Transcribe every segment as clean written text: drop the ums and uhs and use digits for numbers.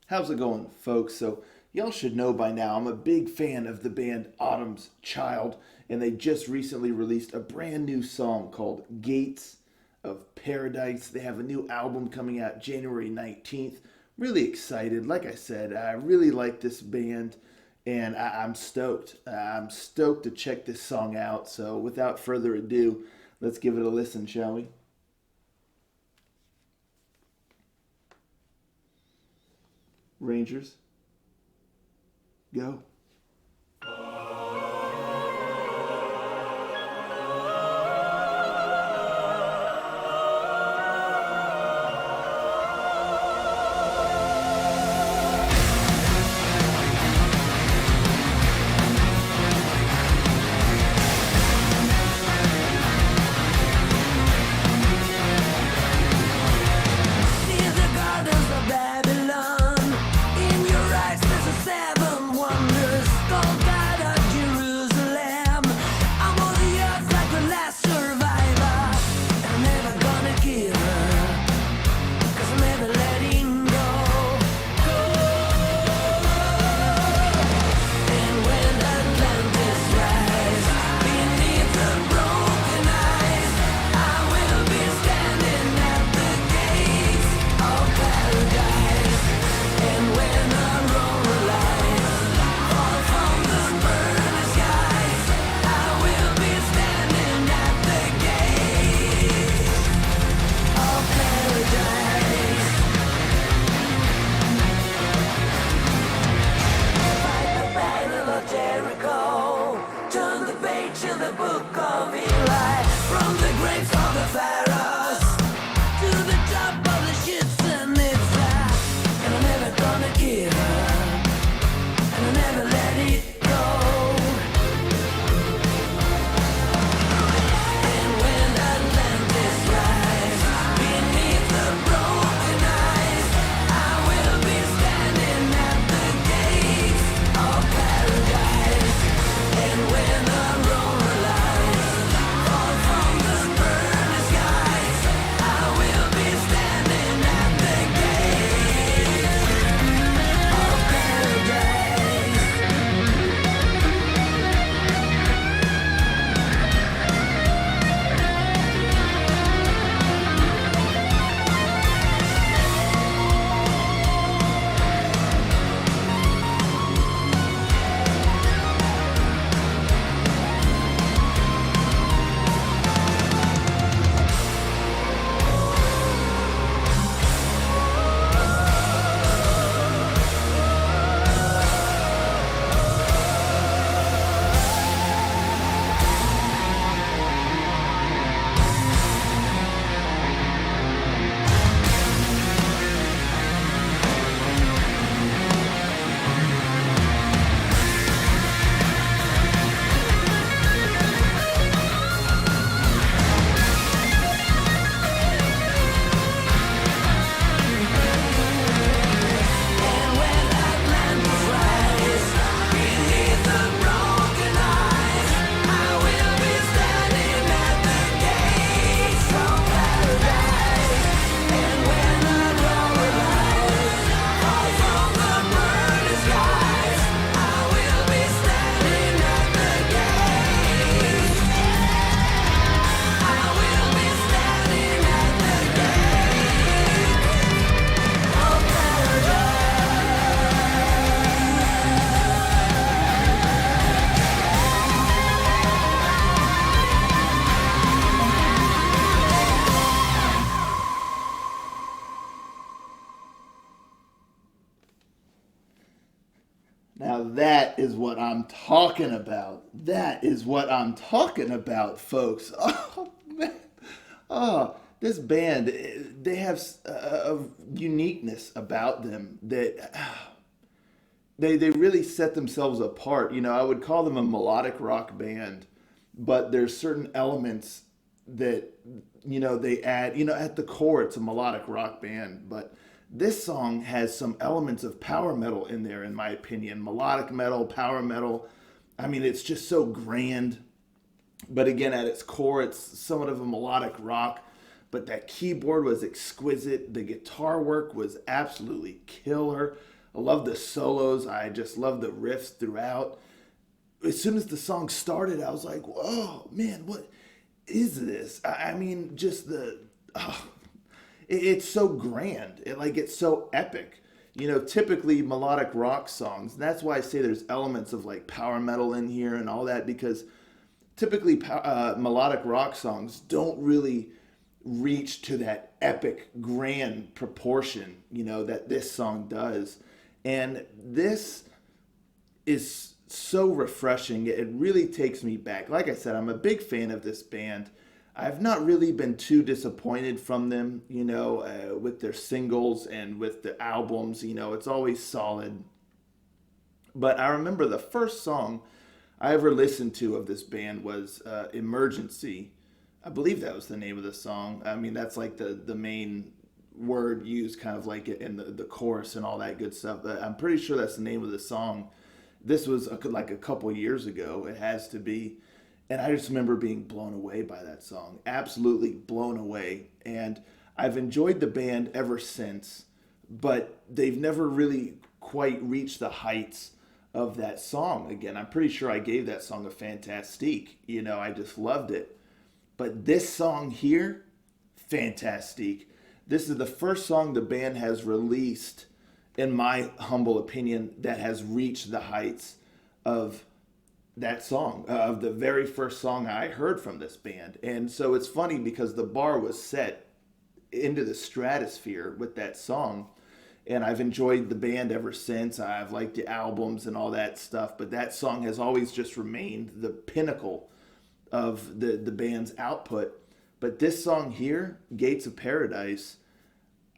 How's it going, folks? So, y'all should know by now I'm a big fan of the band Autumn's Child, and they just recently released a brand new song called Gates of Paradise. They have a new album coming out January 19th. Really excited. Like I said, I really like this band, and I'm stoked. I'm stoked to check this song out. So, without further ado, let's give it a listen, shall we? Rangers, go. Near the gardens of Babylon, in your eyes there's a seven wonders, called God of Jerusalem. I'm on the earth like the last survivor, and I'm never gonna give up, 'cause I'm never letting go. And when Atlantis rise, beneath the broken eyes, I will be standing at the gates of paradise. And when I roll alive, fall from the burning skies, I will be standing at the gates of paradise. Fight the battle of Jericho, turn the page in the book of Eli, from the graves of the pharaohs to the top of the ships and its flat. And I'm never gonna give up, and I'll never let it go. And when Atlantis rise, beneath the broken eyes, I will be standing at the gates of paradise. And when I roll alive, fall from the burning skies, I will be standing at the gates of paradise. And when Atlantis rise, beneath the broken eyes, I will be standing at the gates of paradise. And when I roll alive, fall from the burning skies, I will be standing at the gates. I will be standing at the gates of paradise. Now that is what I'm talking about. That is what I'm talking about, folks. Oh man, oh this band, they have a uniqueness about them that they really set themselves apart. I would call them a melodic rock band, but there's certain elements that they add. At the core, it's a melodic rock band, but this song has some elements of power metal in there, in my opinion. Melodic metal, power metal. I mean, it's just so grand. But again, at its core, it's somewhat of a melodic rock. But that keyboard was exquisite. The guitar work was absolutely killer. I love the solos. I just love the riffs throughout. As soon as the song started, I was like, "Whoa, man, what is this?" I mean, just oh, it's so grand. It's so epic. Typically melodic rock songs. And that's why I say there's elements of like power metal in here and all that, because typically melodic rock songs don't really reach to that epic grand proportion, that this song does. And this is so refreshing. It really takes me back. Like I said, I'm a big fan of this band. I've not really been too disappointed from them, with their singles and with the albums. It's always solid. But I remember the first song I ever listened to of this band was Emergency. I believe that was the name of the song. I mean, that's like the main word used kind of like in the chorus and all that good stuff. But I'm pretty sure that's the name of the song. This was like a couple years ago. It has to be. And I just remember being blown away by that song. Absolutely blown away. And I've enjoyed the band ever since, but they've never really quite reached the heights of that song again. I'm pretty sure I gave that song a fantastique. I just loved it. But this song here, fantastique. This is the first song the band has released, in my humble opinion, that has reached the heights of that song, of the very first song I heard from this band. And so it's funny because the bar was set into the stratosphere with that song. And I've enjoyed the band ever since. I've liked the albums and all that stuff. But that song has always just remained the pinnacle of the band's output. But this song here, Gates of Paradise,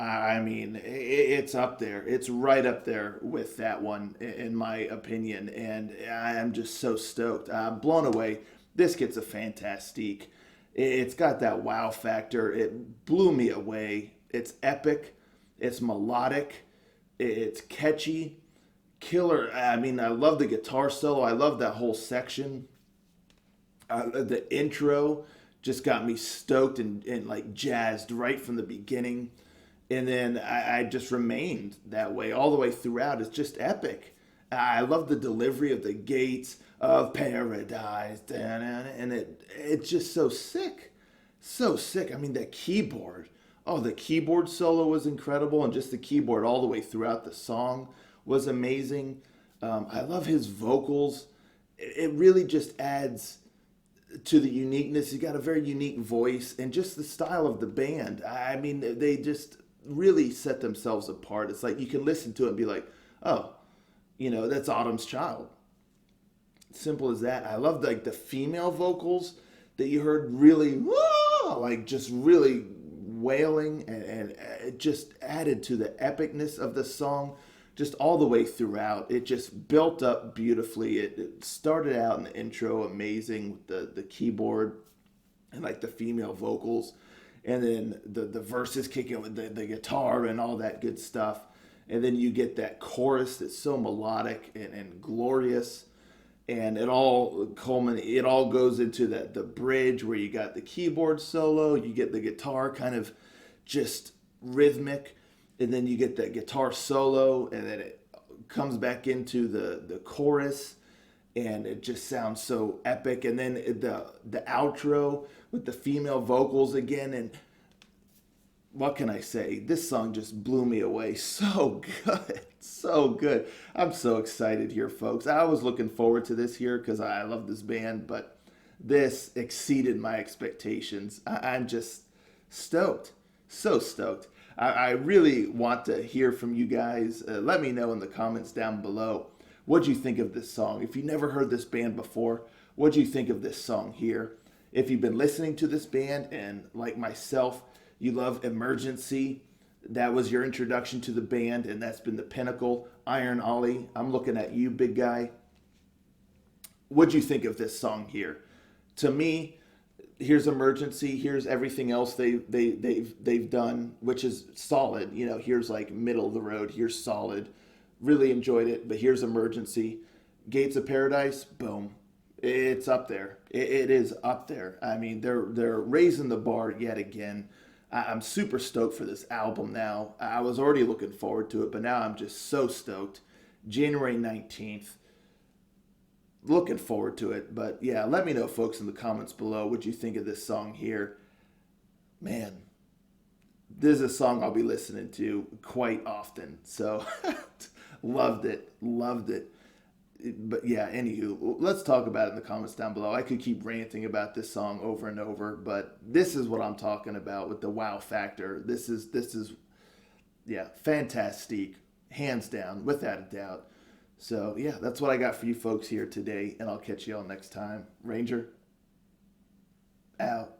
I mean, it's up there. It's right up there with that one, in my opinion. And I'm just so stoked. I'm blown away. This gets a fantastique. It's got that wow factor. It blew me away. It's epic. It's melodic. It's catchy. Killer. I mean, I love the guitar solo. I love that whole section. The intro just got me stoked and like jazzed right from the beginning. And then I just remained that way all the way throughout. It's just epic. I love the delivery of the Gates of Paradise. And it's just so sick. So sick. I mean, that keyboard. Oh, the keyboard solo was incredible. And just the keyboard all the way throughout the song was amazing. I love his vocals. It really just adds to the uniqueness. He's got a very unique voice. And just the style of the band. I mean, they just really set themselves apart. It's like you can listen to it and be like, oh, that's Autumn's Child. Simple as that. I love like the female vocals that you heard really, like just really wailing, and it just added to the epicness of the song just all the way throughout. It just built up beautifully. It started out in the intro amazing with the keyboard and like the female vocals. And then the verses kick in with the guitar and all that good stuff. And then you get that chorus that's so melodic and glorious. And it all goes into the bridge where you got the keyboard solo, you get the guitar kind of just rhythmic, and then you get that guitar solo, and then it comes back into the chorus, and it just sounds so epic. And then the outro with the female vocals again, and what can I say? This song just blew me away. So good. So good. I'm so excited here, folks. I was looking forward to this here because I love this band, but this exceeded my expectations. I'm just stoked. So stoked. I really want to hear from you guys. Let me know in the comments down below. What'd you think of this song? If you never heard this band before, what'd you think of this song here? If you've been listening to this band and like myself, you love Emergency, that was your introduction to the band, and that's been the pinnacle. Iron Ollie, I'm looking at you, big guy. What'd you think of this song here? To me, here's Emergency, here's everything else they've done, which is solid. Here's like middle of the road, here's solid. Really enjoyed it, but here's Emergency. Gates of Paradise, boom. It's up there. It is up there. I mean, they're raising the bar yet again. I'm super stoked for this album now. I was already looking forward to it, but now I'm just so stoked. January 19th. Looking forward to it. But yeah, let me know, folks, in the comments below what you think of this song here. Man, this is a song I'll be listening to quite often. So loved it. Loved it. But yeah, anywho, let's talk about it in the comments down below. I could keep ranting about this song over and over, but this is what I'm talking about with the wow factor. This is yeah, fantastic, hands down, without a doubt. So yeah, that's what I got for you folks here today, and I'll catch you all next time. Ranger out.